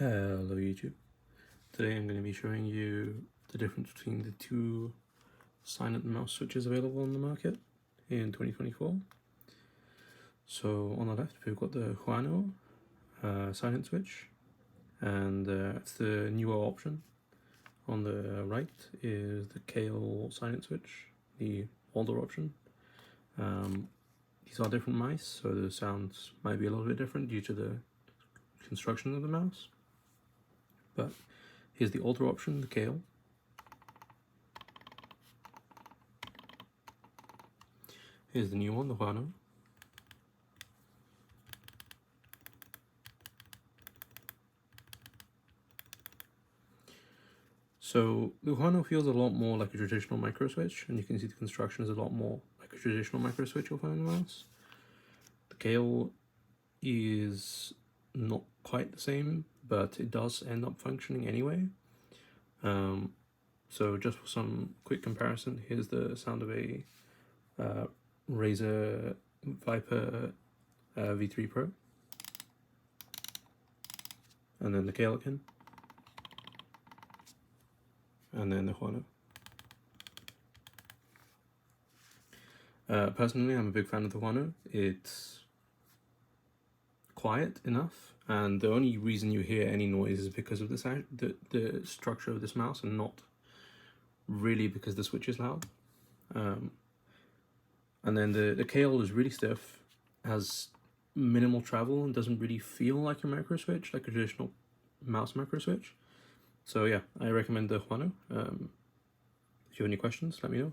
Hello YouTube. Today I'm going to be showing you the difference between the two silent mouse switches available on the market in 2024. So on the left we've got the Huano Silent switch, and it's the newer option. On the right is the Kailh Silent switch, the older option. These are different mice, so the sounds might be a little bit different due to the construction of the mouse. But here's the older option, the Kailh. Here's the new one, the Huano. So the Huano feels a lot more like a traditional micro switch, and you can see the construction is a lot more like a traditional micro switch you'll find in the mouse. The Kailh is not quite the same, but it does end up functioning anyway. So just for some quick comparison, here's the sound of a Razer Viper V3 Pro, and then the Kailh again, and then the Huano. Personally, I'm a big fan of the Huano. It's quiet enough, and the only reason you hear any noise is because of the structure of this mouse, and not really because the switch is loud. And then the Kailh is really stiff, has minimal travel, and doesn't really feel like a micro switch, like a traditional mouse micro switch. So yeah, I recommend the Huano. If you have any questions, let me know.